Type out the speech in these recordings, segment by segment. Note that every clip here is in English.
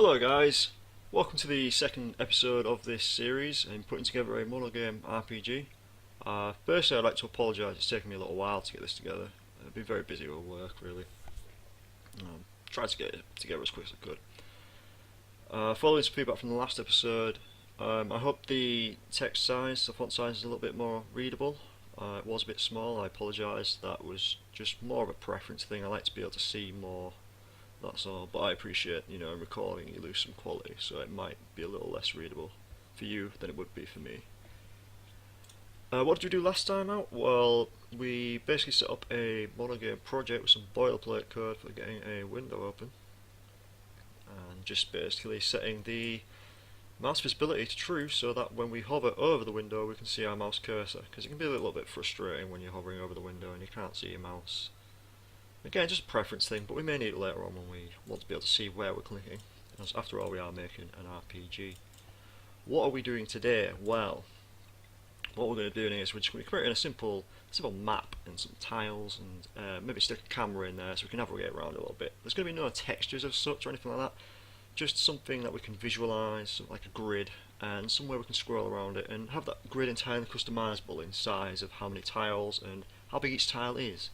Hello guys, welcome to the second episode of this series in putting together a MonoGame RPG. Firstly I'd like to apologise, it's taken me a little while to get this together. I've been very busy with work really. Tried to get it together as quick as I could. Following some feedback from the last episode, I hope the text size, the font size is a little bit more readable. It was a bit small, I apologise, that was just more of a preference thing. I like to be able to see more. That's all, but I appreciate, in recording you lose some quality, so it might be a little less readable for you than it would be for me. What did we do last time out? Well, we basically set up a MonoGame project with some boilerplate code for getting a window open, and just basically setting the mouse visibility to true so that when we hover over the window we can see our mouse cursor, because it can be a little bit frustrating when you're hovering over the window and you can't see your mouse. Again, just a preference thing, but we may need it later on when we want to be able to see where we're clicking, as after all we are making an RPG. What are we doing today? Well, what we're going to be doing is we're just going to be creating a simple map and some tiles, and maybe stick a camera in there so we can navigate around a little bit. There's going to be no textures as such or anything like that, just something that we can visualise, like a grid, and somewhere we can scroll around it and have that grid entirely customisable in size of how many tiles and how big each tile is.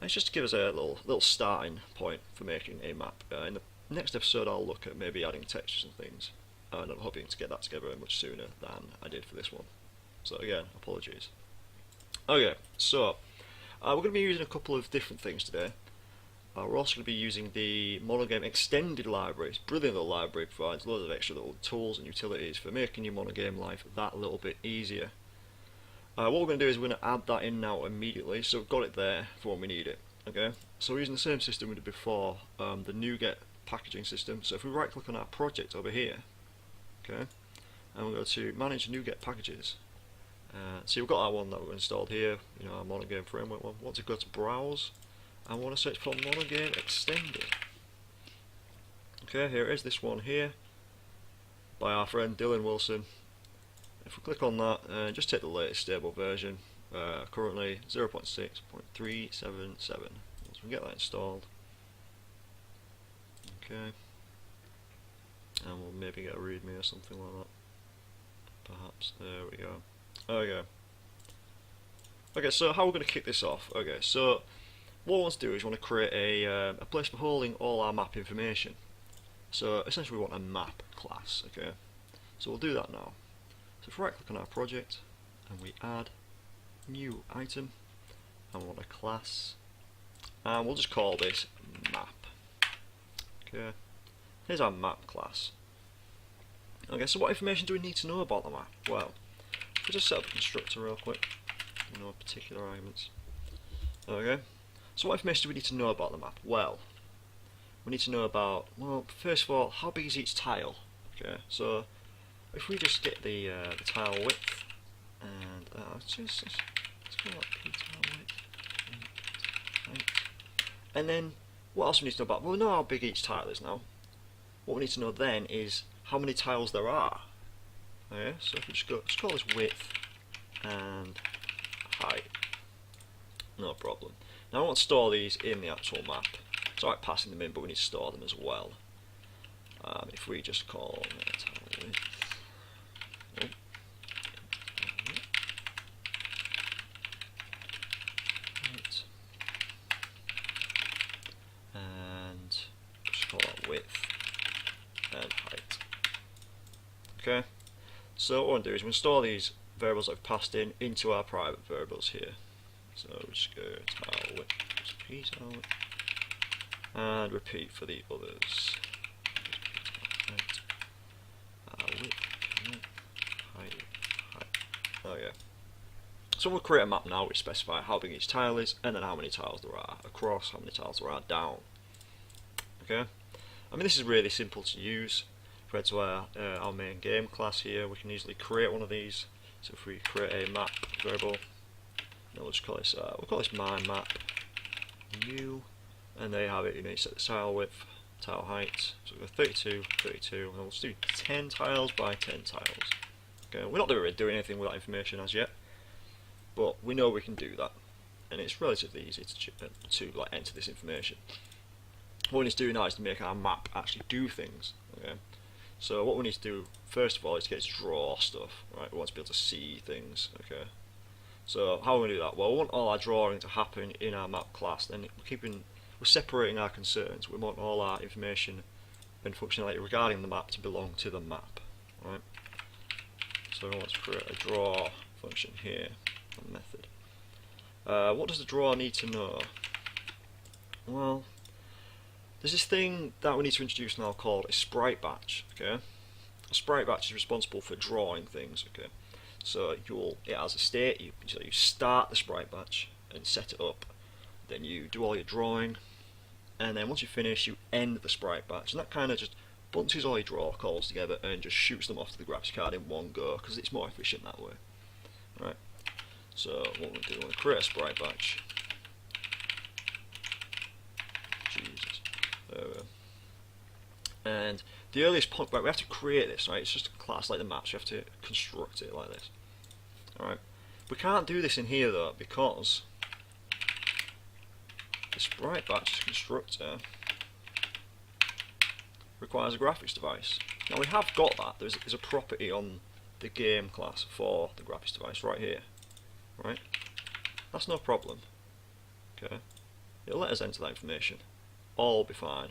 It's just to give us a little starting point for making a map. In the next episode I'll look at maybe adding textures and things, and I'm hoping to get that together much sooner than I did for this one. So again, apologies. Okay, so we're going to be using a couple of different things today. We're also going to be using the MonoGame Extended Library. It's a brilliant little library, provides loads of extra little tools and utilities for making your MonoGame life that little bit easier. What we're going to do is we're going to add that in now immediately, so we've got it there for when we need it. Okay, so we're using the same system we did before, the NuGet packaging system. So if we right click on our project over here, okay, and we'll go to manage NuGet packages, see we've got our one that we've installed here, our MonoGame framework one. We want to go to browse, and we want to search for MonoGame Extended. Okay, here it is, this one here, by our friend Dylan Wilson. If we click on that and just take the latest stable version, currently 0.6.377. Once we get that installed, okay, and we'll maybe get a readme or something like that. Perhaps. There we go. Okay. Okay, so how we're going to kick this off? Okay, so what we want to do is we want to create a place for holding all our map information. So essentially we want a map class. Okay, so we'll do that now. So if we right click on our project and we add new item, and we want a class, and we'll just call this map. Okay, here's our map class. Okay, so what information do we need to know about the map? Well, if we just set up a constructor real quick, no particular arguments. Okay, so what information do we need to know about the map? Well, we need to know about, first of all, how big is each tile? Okay, so if we just get the tile width, and let's go like p tile width, and then what else we need to know about? Well, we know how big each tile is now. What we need to know then is how many tiles there are. Okay, so if we just call this width and height, no problem. Now I want to store these in the actual map. It's alright passing them in, but we need to store them as well. If we just call tile width. And just call that width and height. Okay, so what we're going to do is we're going to store these variables that we've passed in into our private variables here. So we'll just go tile width, repeat tile width, and repeat for the others. Width, height. Okay. So we'll create a map now which specifies how big each tile is, and then how many tiles there are across, how many tiles there are down. Okay, I mean this is really simple to use. Compared to our main game class here, we can easily create one of these. So if we create a map variable, we'll just call this my map new, and there you have it. You set the tile width, tile height. So we'll go 32, 32, and we'll just do 10 tiles by 10 tiles. Okay, we're not really doing anything with that information as yet, but we know we can do that, and it's relatively easy to enter this information. what we need to do now is to make our map actually do things. Okay. So what we need to do first of all is to get to draw stuff. Right. We want to be able to see things. Okay. So how are we going to do that? Well, we want all our drawing to happen in our map class. Then we're separating our concerns. We want all our information and functionality regarding the map to belong to the map. Right. So we want to create a draw function here, a method. What does the draw need to know? Well, there's this thing that we need to introduce now called a sprite batch. Okay. A sprite batch is responsible for drawing things. Okay. So it has a state. You start the sprite batch and set it up. Then you do all your drawing, and then once you finish, you end the sprite batch, and that kind of just bunches all your draw calls together and just shoots them off to the graphics card in one go because it's more efficient that way. Right. So what we'll do, we'll create a sprite batch. Jesus. There we go. And the earliest point, right, we have to create this, right? It's just a class like the map, so you have to construct it like this. Alright. We can't do this in here though, because the sprite batch constructor requires a graphics device. Now we have got that. There's a property on the game class for the graphics device right here. Right? That's no problem. Okay. It'll let us enter that information. All will be fine.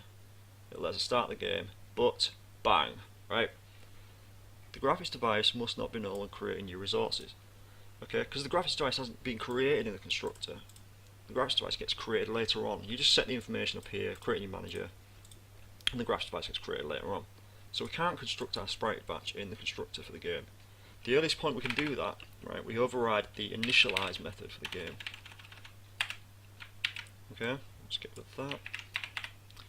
It'll let us start the game, but bang, right? The graphics device must not be null when creating new resources. Okay, because the graphics device hasn't been created in the constructor. The graphics device gets created later on. You just set the information up here, create a new manager, and the graphics device gets created later on. So we can't construct our sprite batch in the constructor for the game. The earliest point we can do that, right, we override the initialize method for the game. Okay, let's get rid of that.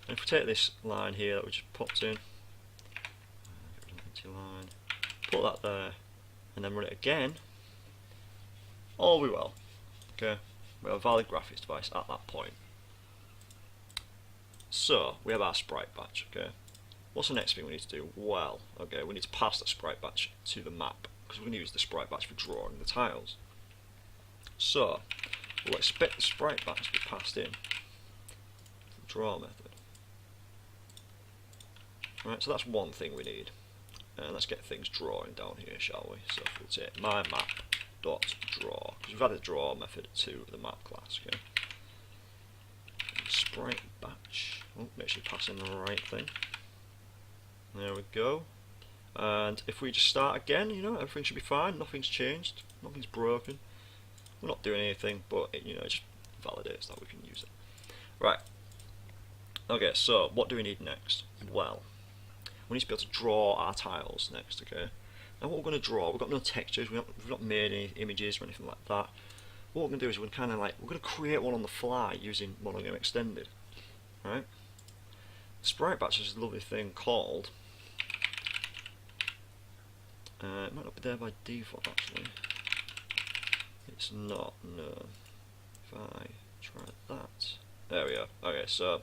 And if we take this line here that we just popped in, get rid of the empty line, put that there, and then run it again, all will be well. Okay, we have a valid graphics device at that point. So we have our sprite batch. Okay, what's the next thing we need to do? Well, okay, we need to pass that sprite batch to the map because we're going to use the sprite batch for drawing the tiles. So we'll expect the sprite batch to be passed in to the draw method. Right, so that's one thing we need. And let's get things drawing down here, shall we? So we'll take my map dot draw, because we've added the draw method to the map class. Okay. Sprite batch. Oh, make sure you pass in the right thing. There we go. And if we just start again, you know, everything should be fine. Nothing's changed. Nothing's broken. We're not doing anything, but it, you know, it just validates that we can use it. Right. Okay. So what do we need next? Well, we need to be able to draw our tiles next. Okay. Now what we're going to draw, we've got no textures, we've not made any images or anything like that. What we're going to do is we're going to create one on the fly using MonoGame Extended. Right? Sprite batch is a lovely thing called, it might not be there by default actually. It's not, no. If I try that, there we go. Okay, so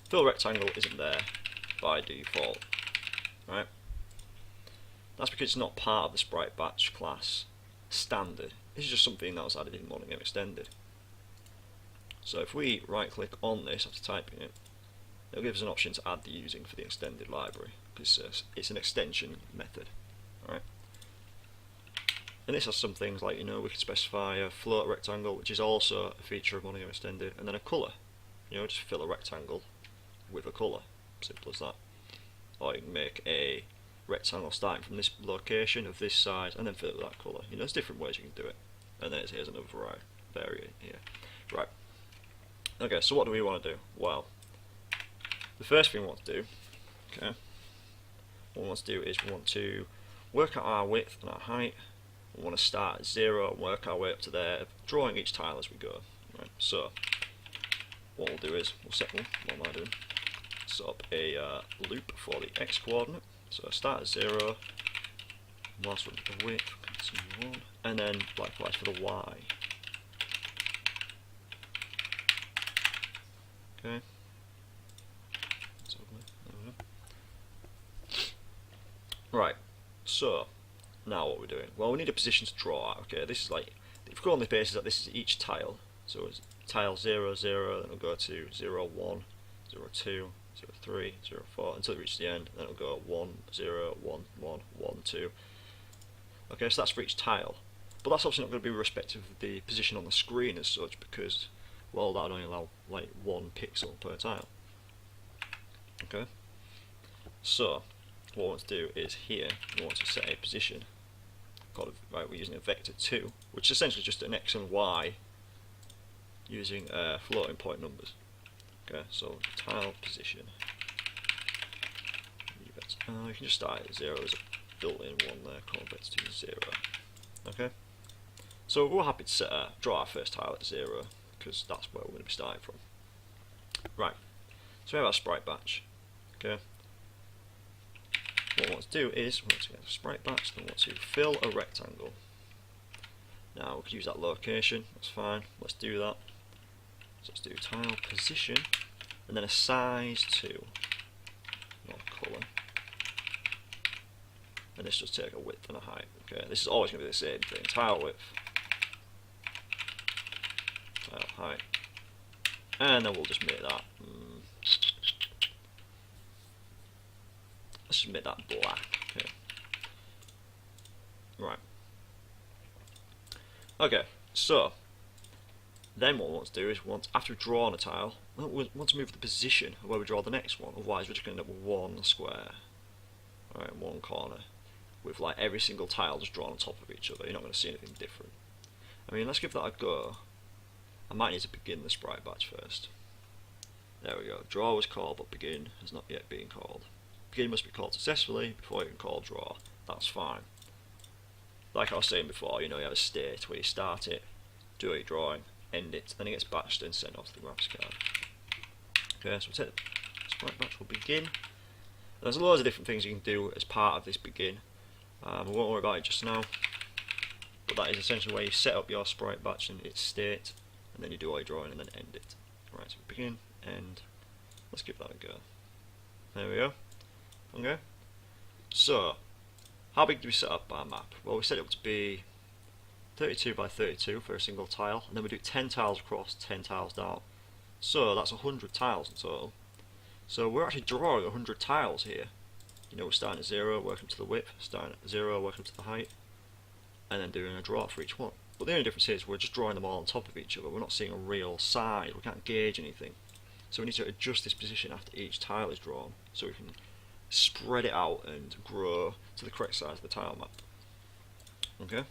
fill rectangle isn't there by default. Right? That's because it's not part of the sprite batch class standard. This is just something that was added in MonoGame Extended. So if we right click on this after typing it, it'll give us an option to add the using for the extended library, because it's an extension method. Alright. And this has some things like, you know, we can specify a float rectangle, which is also a feature of MonoGame Extended, and then a colour. You know, just fill a rectangle with a colour. Simple as that. Or you can make a rectangle starting from this location of this size and then fill it with that colour. You know, there's different ways you can do it. And then here's another variant here. Right. Okay, so what do we want to do? Well, the first thing we want to do, okay, what we want to do is we want to work out our width and our height. We want to start at 0 and work our way up to there, drawing each tile as we go. Right. So what we'll do is we'll set one. What am I doing? Set up a loop for the x coordinate. So start at 0, whilst we're at the width, continue on, and then likewise for the y. Okay. That's ugly. There we go. Right. So now what we're doing? Well, we need a position to draw at. Okay. This is like, if we go on the basis that this is each tile. So it's tile 0, 0, then we'll go to 0, 1, 0, 2, 0, 3, 0, 4 until it reaches the end. Then it'll go 1, 0, 1, 1, 1, 2. Okay, so that's for each tile. But that's obviously not going to be respective of the position on the screen as such, because, well, that would only allow like 1 pixel per tile. Okay, so what we want to do is here we want to set a position. Right, we're using a vector 2, which is essentially just an x and y using floating point numbers. Okay, so tile position. You can just start at 0. There's a built-in one there called vector 2 0. Okay. So we're happy to draw our first tile at 0 because that's where we're going to be starting from. Right, so we have our sprite batch. Okay. What we want to do is we want to get a sprite batch, then we want to fill a rectangle. Now we could use that location, that's fine. Let's do that. So let's do tile position and then a size 2, not colour. And this just take a width and a height. Okay, this is always going to be the same thing. Tile width, tile height, and then we'll just make that. Let's just make that black. Okay. Right. Okay. So then what we want to do is after we've drawn a tile, we want to move the position of where we draw the next one. Otherwise, we're just going to end up with one square. Alright, one corner, with like every single tile just drawn on top of each other. You're not going to see anything different. I mean, let's give that a go. I might need to begin the sprite batch first. There we go. Draw was called, but begin has not yet been called. Begin must be called successfully before you can call draw. That's fine. Like I was saying before, you know, you have a state where you start it, do your drawing, end it, then it gets batched and sent off to the graphics card. Okay, so we'll take the sprite batch will begin. And there's loads of different things you can do as part of this begin. We won't worry about it just now, but that is essentially where you set up your sprite batch and its state, and then you do all your drawing and then end it. Right, so begin, end. Let's give that a go. There we go. Okay. So, how big do we set up our map? Well, we set it up to be 32 by 32 for a single tile, and then we do 10 tiles across, 10 tiles down. So that's 100 tiles in total. So we're actually drawing 100 tiles here. You know, we're starting at 0, working to the width, starting at 0, working to the height, and then doing a draw for each one. But the only difference is we're just drawing them all on top of each other. We're not seeing a real size. We can't gauge anything. So we need to adjust this position after each tile is drawn, so we can spread it out and grow to the correct size of the tile map. Okay.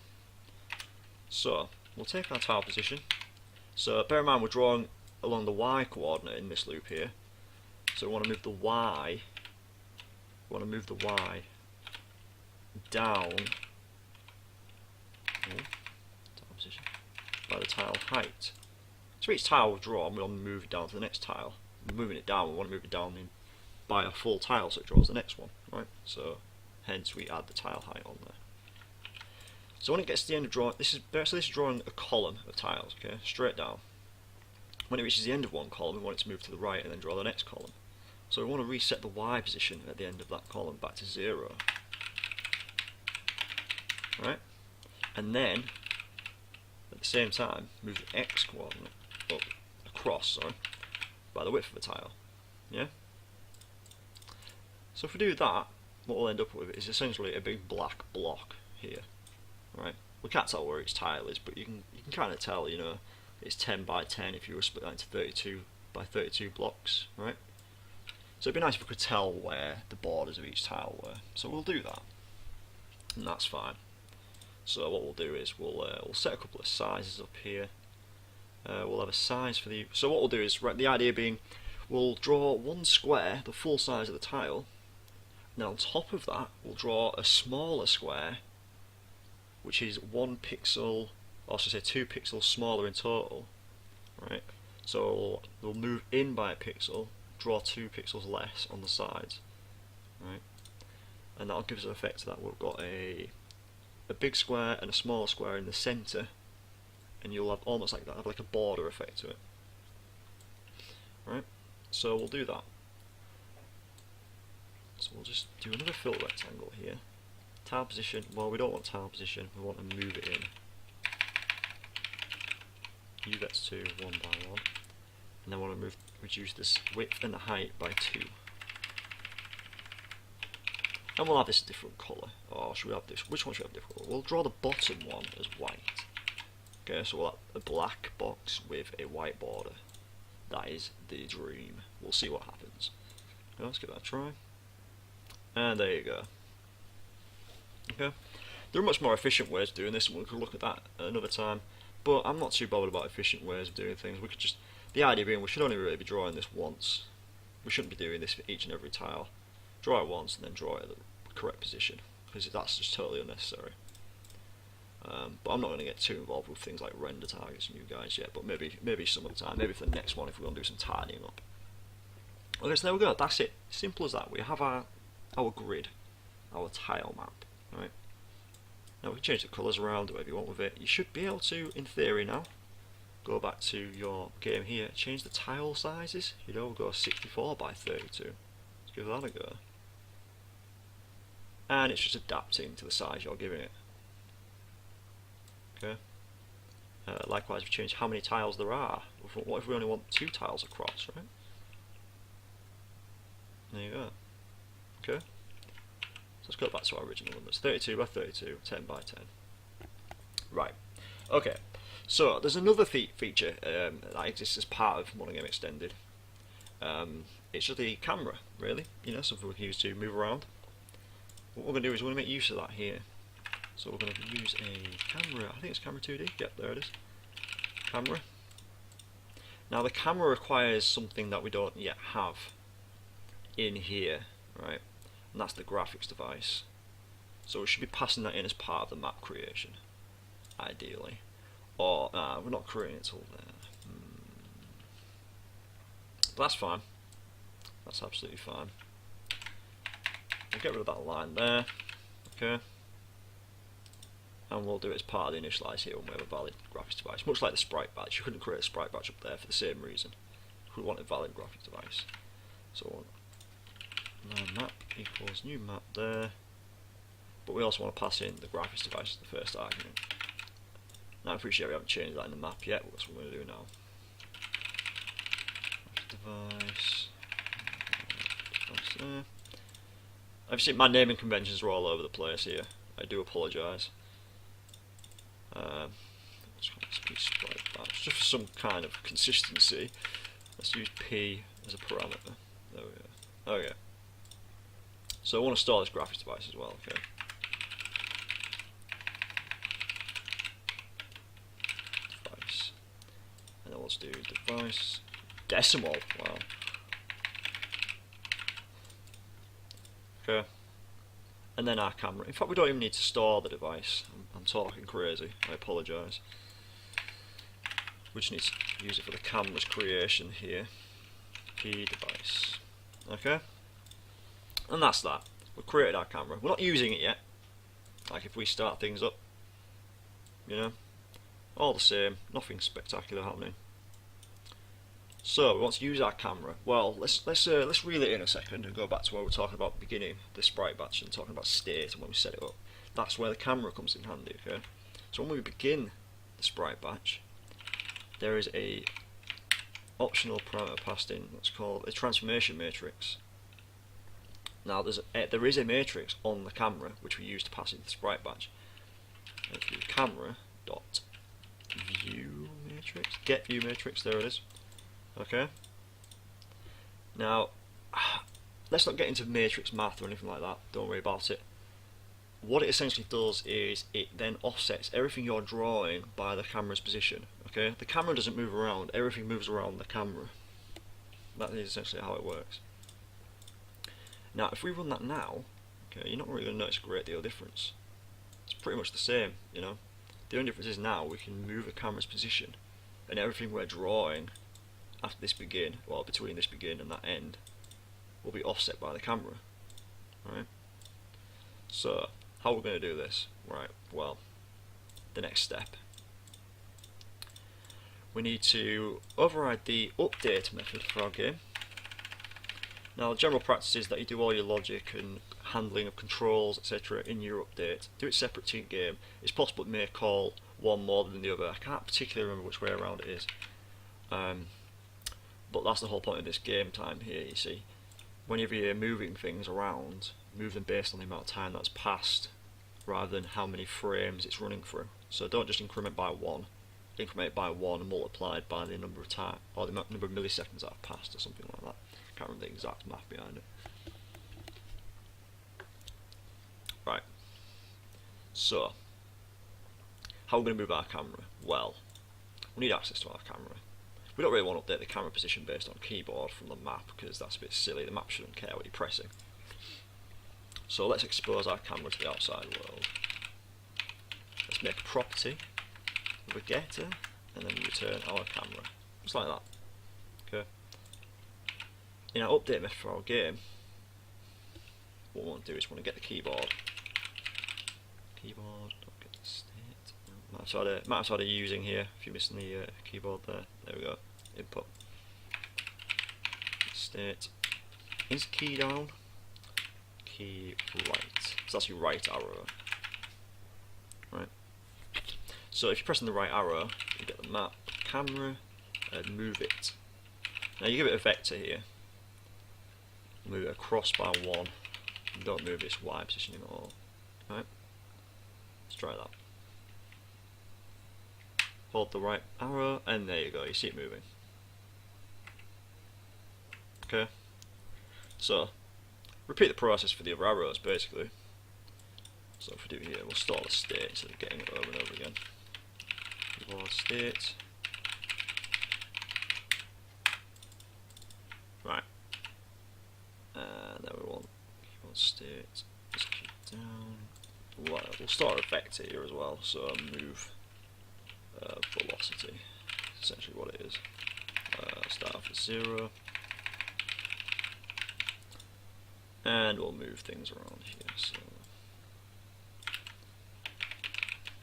So we'll take our tile position. So bear in mind we're drawing along the y coordinate in this loop here. So we want to move the y. We want to move the y down tile position by the tile height. So each tile we've drawn, we want to move it down to the next tile. We're moving it down, we want to move it down by a full tile so it draws the next one, right? So hence we add the tile height on there. So when it gets to the end of drawing, this is drawing a column of tiles, okay, straight down. When it reaches the end of one column, we want it to move to the right and then draw the next column. So we want to reset the y position at the end of that column back to 0. Right? And then, at the same time, move the x coordinate up, across, by the width of the tile. Yeah? So if we do that, what we'll end up with is essentially a big black block here. Right? We can't tell where each tile is, but you can kind of tell, you know, it's 10 by 10 if you were split that into 32 by 32 blocks, right? So it'd be nice if we could tell where the borders of each tile were. So we'll do that, and that's fine. So what we'll do is we'll set a couple of sizes up here. We'll have a size for the. So what we'll do is, right, the idea being, we'll draw one square, the full size of the tile. Now on top of that, we'll draw a smaller square, which is 1 pixel, or should I say 2 pixels smaller in total, right? So we'll move in by a pixel, draw 2 pixels less on the sides, right? And that'll give us an effect that we've got a big square and a smaller square in the centre, and you'll have almost like that, have like a border effect to it, right? So we'll do that. So we'll just do another fill rectangle here. Tile position, well, we don't want tile position, we want to move it in. U gets to 1 by 1. and then I want to reduce this width and the height by 2. And we'll have this a different colour. Or should we have this? Which one should we have different colour? We'll draw the bottom one as white. Okay, so we'll have a black box with a white border. That is the dream. We'll see what happens. Okay, let's give that a try. And there you go. Okay. There are much more efficient ways of doing this, and we could look at that at another time. But I'm not too bothered about efficient ways of doing things. We could just, the idea being, we should only really be drawing this once. We shouldn't be doing this for each and every tile. Draw it once and then draw it at the correct position, because that's just totally unnecessary. But I'm not going to get too involved with things like render targets and you guys yet. But maybe some other time. Maybe for the next one if we want to do some tidying up. Okay, so there we go. That's it. Simple as that. We have our grid, our tile map. Right. Now we can change the colours around, do whatever you want with it. You should be able to, in theory now, go back to your game here, change the tile sizes. You know, go 64 by 32. Let's give that a go. And it's just adapting to the size you're giving it. Okay. Likewise, we change how many tiles there are. What if we only want 2 tiles across, right? There you go. Okay. So let's go back to our original numbers. 32 by 32, 10 by 10. Right. Okay. So there's another feature that exists as part of MonoGame Extended. It's just the camera, really. You know, something we can use to move around. What we're going to do is we're going to make use of that here. So we're going to use a camera. I think it's camera 2D. Yep, there it is. Camera. Now the camera requires something that we don't yet have in here, right? And that's the graphics device. So we should be passing that in as part of the map creation, ideally. Or we're not creating it till there. But that's fine. That's absolutely fine. We'll get rid of that line there. Okay. And we'll do it as part of the initialize here when we have a valid graphics device. Much like the sprite batch, you couldn't create a sprite batch up there for the same reason. We want a valid graphics device. So map equals new map there. But we also want to pass in the graphics device as the first argument. Now I appreciate we haven't changed that in the map yet, but that's what we're going to do now. Device there. Obviously my naming conventions are all over the place here. I do apologise. Let's be sprite batch just for some kind of consistency. Let's use P as a parameter. There we go. Okay. So I want to store this graphics device as well. Okay. Device. And then let's do device decimal. Wow. Okay. And then our camera. In fact, we don't even need to store the device. I'm talking crazy. I apologise. We just need to use it for the camera's creation here. P device. Okay. And that's that. We've created our camera. We're not using it yet. Like if we start things up, you know, all the same, nothing spectacular happening. So we want to use our camera. Well, let's reel it in a second and go back to where we were talking about beginning the sprite batch and talking about state and when we set it up. That's where the camera comes in handy. Okay. So when we begin the sprite batch, there is a optional parameter passed in. That's called a transformation matrix. Now there is a matrix on the camera which we use to pass into the sprite batch. Let's do camera dot view matrix, get view matrix. There it is. Okay. Now, let's not get into matrix math or anything like that. Don't worry about it. What it essentially does is it then offsets everything you're drawing by the camera's position. Okay. The camera doesn't move around. Everything moves around the camera. That is essentially how it works. Now, if we run that now, okay, you're not really going to notice a great deal of difference. It's pretty much the same, you know. The only difference is now we can move the camera's position, and everything we're drawing after this begin, well, between this begin and that end, will be offset by the camera. Right? So, how are we going to do this? Right, well, the next step. We need to override the update method for our game. Now, the general practice is that you do all your logic and handling of controls, etc. in your update. Do it separate to your game. It's possible it may call one more than the other. I can't particularly remember which way around it is. But that's the whole point of this game time here, you see. Whenever you're moving things around, move them based on the amount of time that's passed, rather than how many frames it's running through. So don't just increment by 1, increment it by 1 and multiplied by the number of time, or the number of milliseconds that have passed, or something like that. Can't remember the exact math behind it. Right. So, how are we going to move our camera? Well, we need access to our camera. We don't really want to update the camera position based on keyboard from the map, because that's a bit silly. The map shouldn't care what you're pressing. So let's expose our camera to the outside world. Let's make a property of a getter, and then return our camera. Just like that. Okay. In our update method for our game, what we want to do is we want to get the keyboard. Don't get the state. Might have started using here if you're missing the keyboard there. There we go. Input. State. Is key down? Key right. So that's your right arrow. Right. So if you're pressing the right arrow, you get the map, camera, and move it. Now you give it a vector here. Move it across by 1. Don't move its Y positioning at all. Right. Let's try that. Hold the right arrow, and there you go, you see it moving. Okay. So, repeat the process for the other arrows, basically. So if we do here, we'll store the state instead of getting it over and over again. Keyboard state. Right. And then we want keyboard state. Let's keep down. Well, we'll start a vector here as well, so move velocity, essentially what it is. Start off at 0, and we'll move things around here. So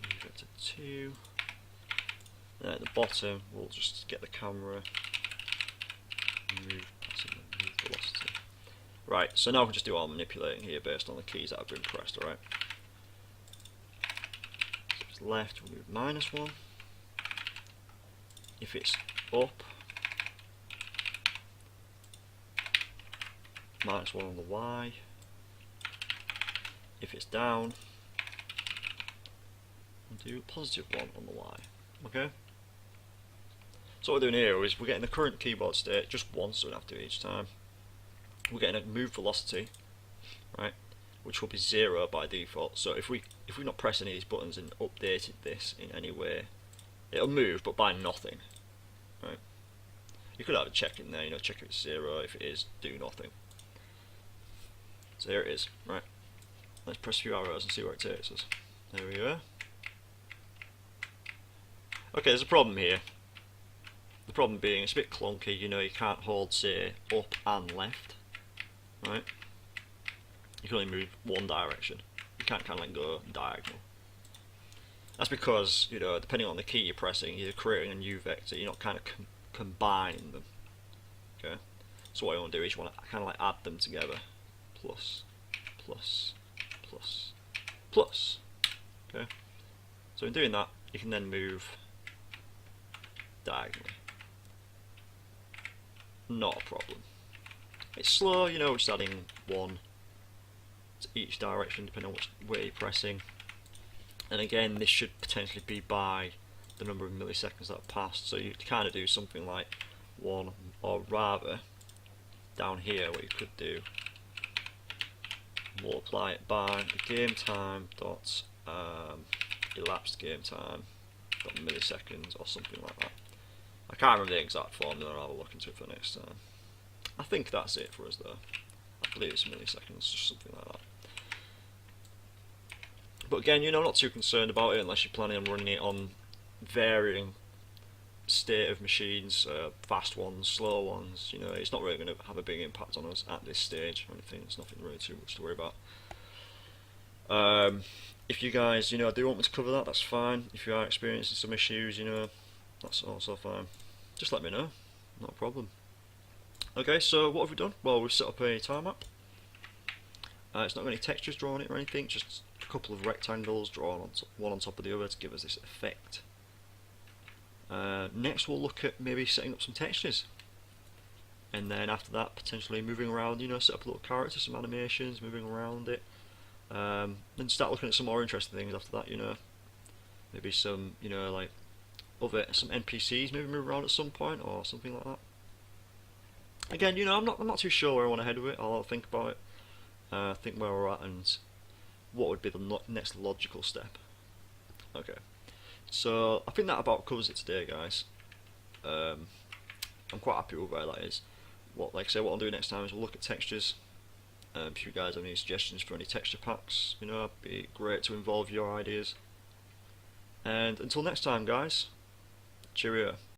move it to 2. Then at the bottom, we'll just get the camera, move velocity. Right, so now we can just do our manipulating here based on the keys that have been pressed. Alright. So if it's left, we'll move -1. If it's up, -1 on the Y. If it's down, we'll do +1 on the Y. Okay? So what we're doing here is we're getting the current keyboard state just once, so we don't have to do it each time. We're getting a move velocity, right, which will be 0 by default. So if we're not pressing any of these buttons and updated this in any way, it'll move, but by nothing. Right. You could have a check in there, check if it's 0. If it is, do nothing. So here it is. Right. Let's press a few arrows and see where it takes us. There we go. Okay, there's a problem here. The problem being it's a bit clunky. You can't hold, say, up and left. Right. You can only move one direction. You can't kind of go diagonal. That's because, depending on the key you're pressing, you're creating a new vector. You're not kind of combining them. Okay. So what you want to do is you want to kind of like add them together. Plus, plus, plus, plus. Okay. So in doing that, you can then move diagonally. Not a problem. It's slow, just adding 1 to each direction depending on which way you're pressing. And again, this should potentially be by the number of milliseconds that have passed. So you kind of do something like 1, or rather, down here, what you could do, multiply it by the game time dot elapsed game time dot milliseconds, or something like that. I can't remember the exact formula. I'll have a look into it for next time. I think that's it for us, though. I believe it's milliseconds, just something like that. But again, I'm not too concerned about it unless you're planning on running it on varying state of machines, fast ones, slow ones. It's not really going to have a big impact on us at this stage or anything. It's nothing really too much to worry about. If you guys, do want me to cover that, that's fine. If you are experiencing some issues, that's also fine. Just let me know. Not a problem. Okay, so what have we done? Well, we've set up a time map. It's not got any textures drawn on it or anything, just a couple of rectangles drawn one on top of the other to give us this effect. Next we'll look at maybe setting up some textures. and then after that potentially moving around, set up a little character, some animations, moving around it. Then start looking at some more interesting things after that, maybe some, like some NPCs maybe move around at some point or something like that. Again, I'm not too sure where I want to head with it. I'll think about it, think where we're at and what would be the next logical step. Okay, so I think that about covers it today, guys. I'm quite happy with where that is. Like I say, what I'll do next time is we'll look at textures. If you guys have any suggestions for any texture packs, it'd be great to involve your ideas. And until next time, guys, cheerio.